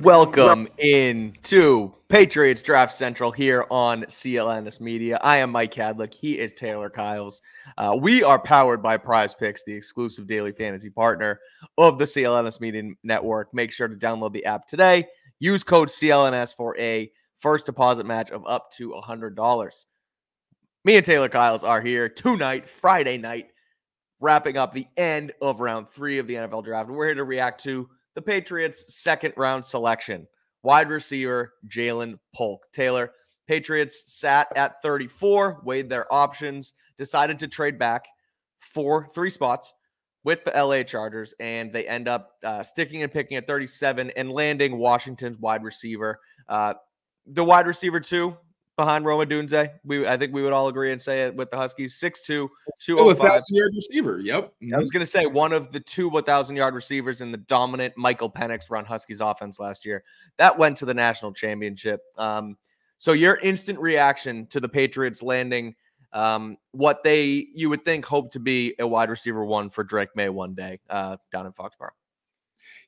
Welcome into Patriots Draft Central here on CLNS Media. I am Mike Kadlick. He is Tayler Kyles. We are powered by Prize Picks, the exclusive daily fantasy partner of the CLNS Media Network. Make sure to download the app today. Use code CLNS for a first deposit match of up to $100. Me and Tayler Kyles are here tonight, Friday night, wrapping up the end of round 3 of the NFL draft. We're here to react to the Patriots' second-round selection, wide receiver JaLynn Polk. Tayler, Patriots sat at 34, weighed their options, decided to trade back for 3 spots with the LA Chargers, and they end up sticking and picking at 37 and landing Washington's wide receiver. The wide receiver 2 behind Roma Dunze. I think we would all agree and say it with the Huskies. 6'2", 205. 1,000-yard receiver. Yep. I was going to say one of the 2 1,000-yard receivers in the dominant Michael Penix run Huskies offense last year. That went to the national championship. So your instant reaction to the Patriots landing what you would think hoped to be a wide receiver 1 for Drake May one day down in Foxboro.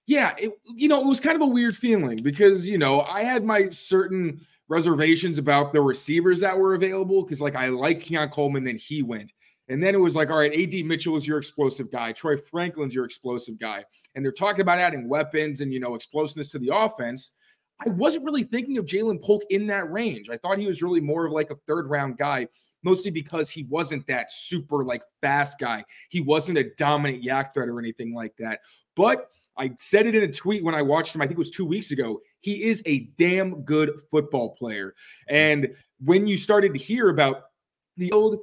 Yeah, it was kind of a weird feeling because, I had my certain reservations about the receivers that were available because, I liked Keon Coleman, then he went. And then it was like, all right, A.D. Mitchell is your explosive guy. Troy Franklin's your explosive guy. And they're talking about adding weapons and, explosiveness to the offense. I wasn't really thinking of JaLynn Polk in that range. I thought he was really more of like a third-round guy, mostly because he wasn't that super, fast guy. He wasn't a dominant yak threat or anything like that. But I said it in a tweet when I watched him, I think it was 2 weeks ago. He is a damn good football player. And when you started to hear about the old,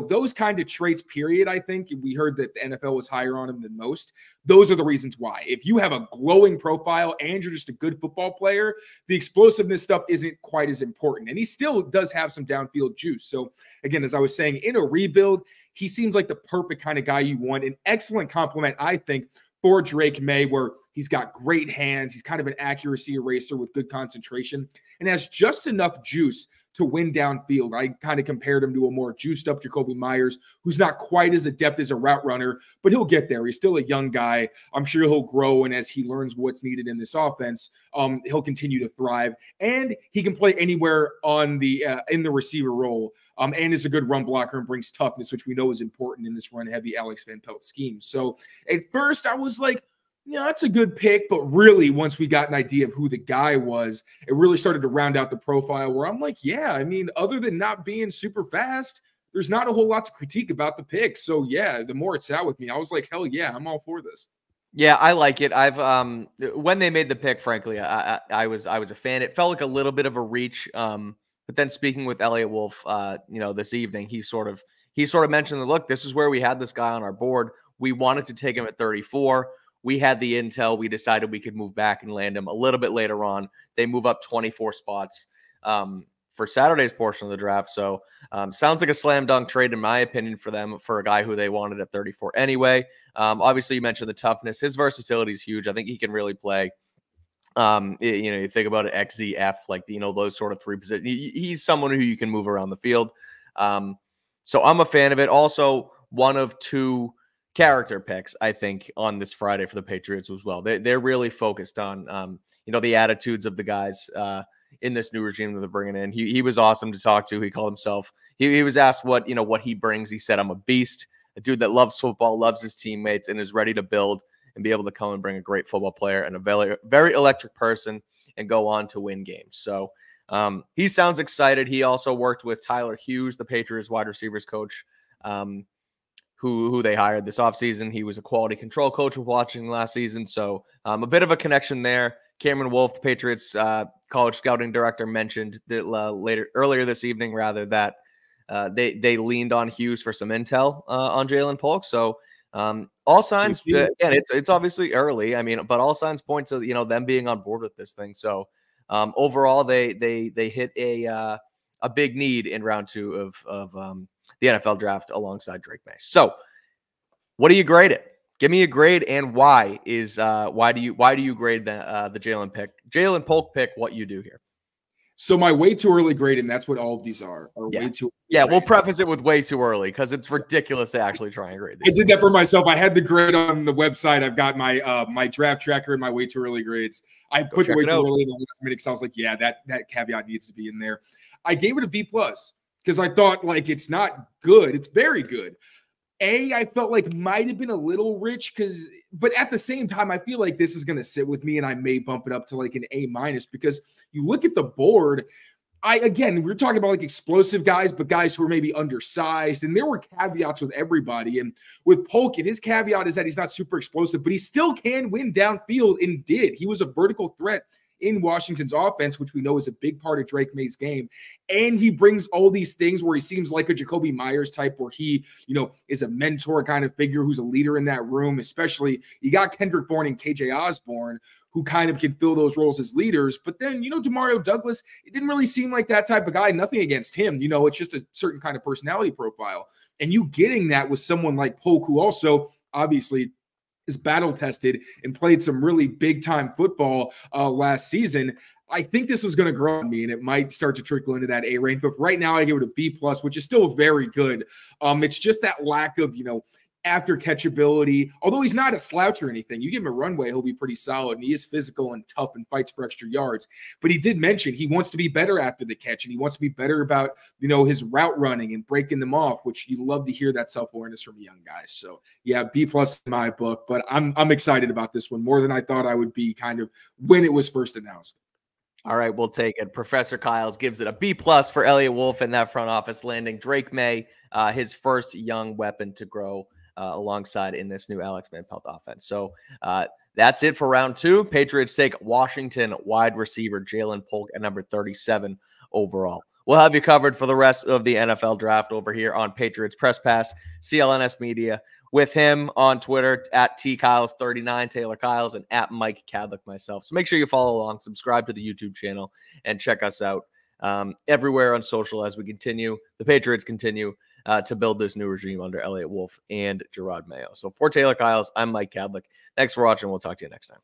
those kind of traits, period, I think we heard that the NFL was higher on him than most. Those are the reasons why. If you have a glowing profile and you're just a good football player, the explosiveness stuff isn't quite as important. And he still does have some downfield juice. So again, as I was saying, in a rebuild, he seems like the perfect kind of guy you want. An excellent compliment, I think, for Drake May, where he's got great hands. He's kind of an accuracy eraser with good concentration and has just enough juice to win downfield. I kind of compared him to a more juiced up Jacoby Myers, who's not quite as adept as a route runner, but he'll get there. He's still a young guy. I'm sure he'll grow. And as he learns what's needed in this offense, he'll continue to thrive. And he can play anywhere on the in the receiver role. And is a good run blocker and brings toughness, which we know is important in this run-heavy Alex Van Pelt scheme. So at first I was like, that's a good pick. But really, once we got an idea of who the guy was, it really started to round out the profile where I'm like, yeah, I mean, other than not being super fast, there's not a whole lot to critique about the pick. So yeah, the more it sat with me, I was like, hell yeah, I'm all for this. Yeah, I like it. I've when they made the pick, frankly, I was a fan. It felt like a little bit of a reach. But then speaking with Elliot Wolf, this evening, he sort of mentioned that, look, this is where we had this guy on our board. We wanted to take him at 34. We had the intel. We decided we could move back and land him a little bit later on. They move up 24 spots for Saturday's portion of the draft. So sounds like a slam dunk trade, in my opinion, for them, for a guy who they wanted at 34 anyway. Obviously, you mentioned the toughness. His versatility is huge. I think he can really play. You think about it, XZF, those sort of 3 positions. He's someone who you can move around the field. So I'm a fan of it. Also, one of 2 character picks, I think, on this Friday for the Patriots as well. They're really focused on, the attitudes of the guys in this new regime that they're bringing in. He was awesome to talk to. He called himself, he was asked what he brings. He said, I'm a beast, a dude that loves football, loves his teammates, and is ready to build and be able to come and bring a great football player and a very, very electric person and go on to win games. So he sounds excited. He also worked with Tyler Hughes, the Patriots wide receivers coach, who they hired this offseason. He was a quality control coach with watching last season. So a bit of a connection there. Cameron Wolf, the Patriots college scouting director, mentioned that earlier this evening, that they leaned on Hughes for some intel on JaLynn Polk. So all signs, again, it's obviously early. I mean, but all signs point to them being on board with this thing. So overall, they hit a big need in round 2 of the NFL draft alongside Drake May. So, what do you grade it? Give me a grade, and why do you grade the JaLynn Polk pick? What you do here? So my way too early grade, and that's what all of these are Yeah. way too early Yeah, we'll grades. preface it with way too early because it's ridiculous to actually try and grade I these. did that for myself. I had the grade on the website. I've got my my draft tracker and my way too early grades. I put the way too early in the last minute because I was like, yeah, that caveat needs to be in there. I gave it a B+ because I thought like it's not good. It's very good. I felt like might have been a little rich but at the same time, I feel like this is going to sit with me and I may bump it up to like an A- because you look at the board. We're talking about like explosive guys, but guys who are maybe undersized. And there were caveats with everybody. And with Polk, his caveat is that he's not super explosive, but he still can win downfield and did. He was a vertical threat in Washington's offense, which we know is a big part of Drake May's game. And he brings all these things where he seems like a Jacoby Myers type, where he, is a mentor kind of figure who's a leader in that room. Especially you got Kendrick Bourne and KJ Osborne, who kind of can fill those roles as leaders. But then, Demario Douglas, it didn't really seem like that type of guy. Nothing against him. It's just a certain kind of personality profile. And you getting that with someone like Polk, who also obviously is battle tested and played some really big time football last season. I think this is going to grow on me and it might start to trickle into that A range. But right now I give it a B+, which is still very good. It's just that lack of, after catchability, although he's not a slouch or anything. You give him a runway, he'll be pretty solid, and he is physical and tough and fights for extra yards. But he did mention he wants to be better after the catch, and he wants to be better about, his route running and breaking them off, which you love to hear that self-awareness from young guys. So yeah, B+ in my book, but I'm excited about this one more than I thought I would be kind of when it was first announced. All right, we'll take it. Professor Kyles gives it a B+ for Elliott Wolf in that front office landing. Drake May, his first young weapon to grow alongside in this new Alex Van Pelt offense. So that's it for round 2. Patriots take Washington wide receiver JaLynn Polk at number 37 overall. We'll have you covered for the rest of the NFL draft over here on Patriots Press Pass, CLNS Media, with him on Twitter at TKyles39, Tayler Kyles, and at Mike Kadlick myself. So make sure you follow along, subscribe to the YouTube channel, and check us out everywhere on social as we continue. The Patriots continue to build this new regime under Elliott Wolf and Gerard Mayo. So for Tayler Kyles, I'm Mike Kadlick. Thanks for watching. We'll talk to you next time.